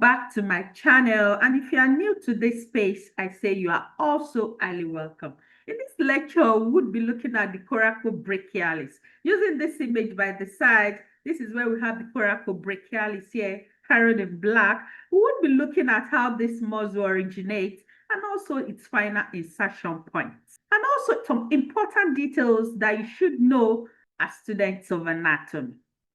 back to my channel, and if you are new to this space, I say you are also highly welcome. In this lecture, we would be looking at the coracobrachialis. Using this image by the side, this is where we have the coracobrachialis here, carried in black. We would be looking at how this muscle originates and also its final insertion points. And also some important details that you should know as students of anatomy.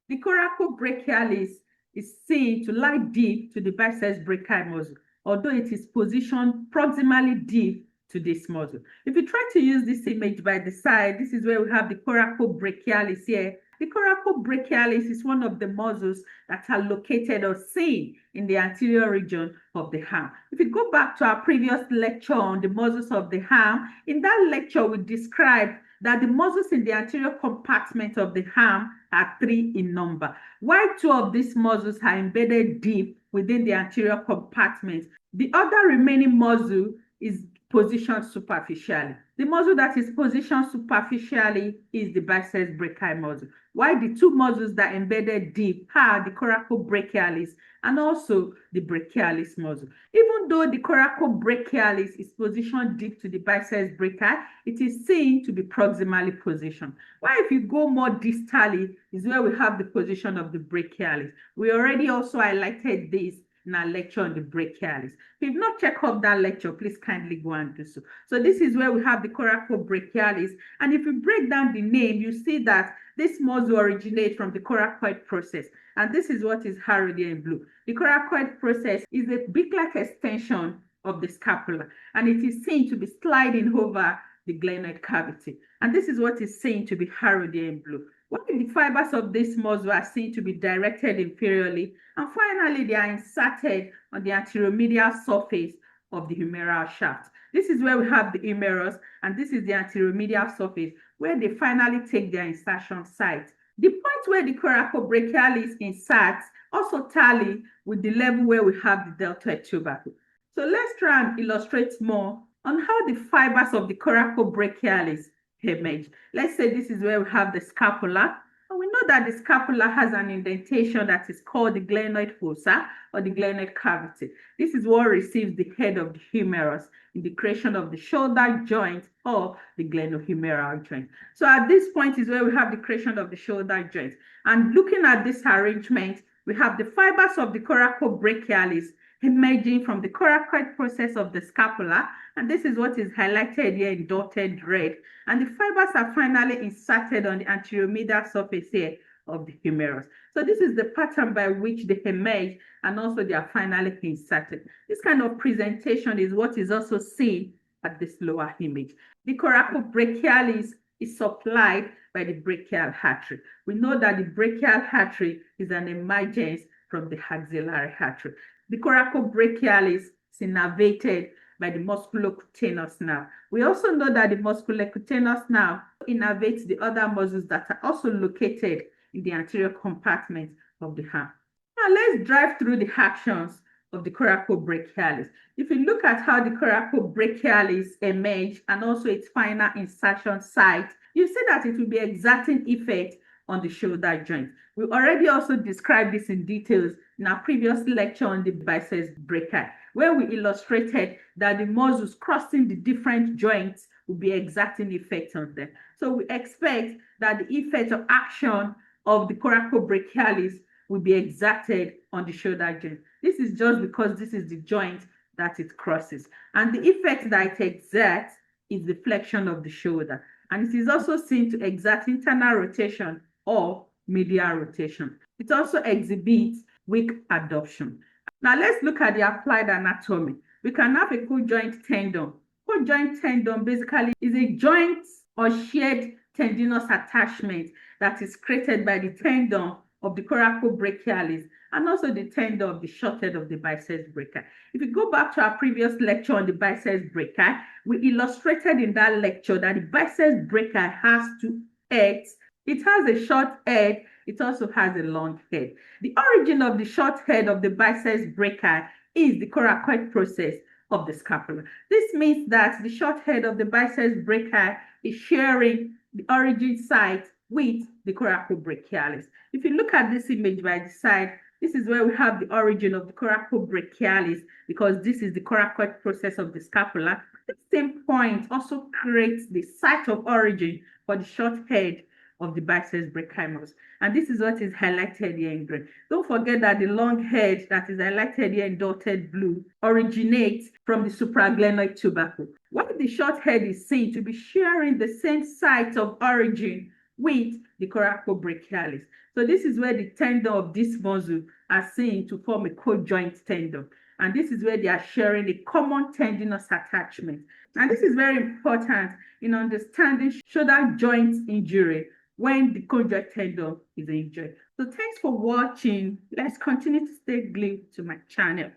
The coracobrachialis is seen to lie deep to the biceps brachii muscle, although it is positioned proximally deep to this muscle. If you try to use this image by the side, this is where we have the coracobrachialis here. The coracobrachialis is one of the muscles that are located or seen in the anterior region of the arm. If you go back to our previous lecture on the muscles of the arm, in that lecture we described that the muscles in the anterior compartment of the arm are 3 in number. While 2 of these muscles are embedded deep within the anterior compartment, the other remaining muscle is positioned superficially. The muscle that is positioned superficially is the biceps brachii muscle, while the 2 muscles that are embedded deep are the coracobrachialis and also the brachialis muscle. Even though the coracobrachialis is positioned deep to the biceps brachii, it is seen to be proximally positioned. While if you go more distally, is where we have the position of the brachialis. We already also highlighted this in our lecture on the brachialis. If you've not checked out that lecture, please kindly go and do so. So this is where we have the coracobrachialis. And if you break down the name, you see that this muscle originates from the coracoid process. And this is what is highlighted in blue. The coracoid process is a beak-like extension of the scapula, and it is seen to be sliding over the glenoid cavity. And this is what is seen to be highlighted in blue. While the fibers of this muscle are seen to be directed inferiorly, and finally they are inserted on the anteromedial surface of the humeral shaft. This is where we have the humerus, and this is the anteromedial surface where they finally take their insertion site. The point where the coracobrachialis inserts also tally with the level where we have the deltoid tubercle. So let's try and illustrate more on how the fibers of the coracobrachialis emerge. Let's say this is where we have the scapula, and we know that the scapula has an indentation that is called the glenoid fossa or the glenoid cavity. This is what receives the head of the humerus in the creation of the shoulder joint or the glenohumeral joint. So at this point is where we have the creation of the shoulder joint. And looking at this arrangement, we have the fibers of the coracobrachialis emerging from the coracoid process of the scapula, and this is what is highlighted here in dotted red, and the fibers are finally inserted on the anteromedial surface here of the humerus. So this is the pattern by which they emerge, and also they are finally inserted. This kind of presentation is what is also seen at this lower image. The coracobrachialis is supplied by the brachial artery. We know that the brachial artery is an emergence from the axillary artery. The coracobrachialis is innervated by the musculocutaneous nerve. We also know that the musculocutaneous nerve innervates the other muscles that are also located in the anterior compartment of the arm. Now let's drive through the actions of the coracobrachialis. If you look at how the coracobrachialis emerge and also its final insertion site, you see that it will be exerting effect on the shoulder joint. We already also described this in details in our previous lecture on the biceps brachii, where we illustrated that the muscles crossing the different joints will be exerting effect on them. So we expect that the effect of action of the coracobrachialis will be exerted on the shoulder joint. This is just because this is the joint that it crosses. And the effect that it exerts is the flexion of the shoulder. And it is also seen to exert internal rotation or medial rotation. It also exhibits weak adduction. Now let's look at the applied anatomy. We can have a co-joint tendon. Co-joint tendon basically is a joint or shared tendinous attachment that is created by the tendon of the coracobrachialis and also the tendon of the short head of the biceps brachii. If you go back to our previous lecture on the biceps brachii, we illustrated in that lecture that the biceps brachii has 2 heads. It has a short head. It also has a long head. The origin of the short head of the biceps brachii is the coracoid process of the scapula. This means that the short head of the biceps brachii is sharing the origin site with the coracobrachialis. If you look at this image by the side, This is where we have the origin of the coracobrachialis, because this is the coracoid process of the scapula. The same point also creates the site of origin for the short head of the biceps brachimus. And this is what is highlighted here in green. Don't forget that the long head that is highlighted here in dotted blue originates from the supraglenoid tubercle, while the short head is seen to be sharing the same site of origin with the coracobrachialis. So this is where the tendon of this muscle are seen to form a co-joint tendon. And this is where they are sharing a common tendinous attachment. And this is very important in understanding shoulder joint injury when the conjoint tendon is injured. So thanks for watching. Let's continue to stay glued to my channel.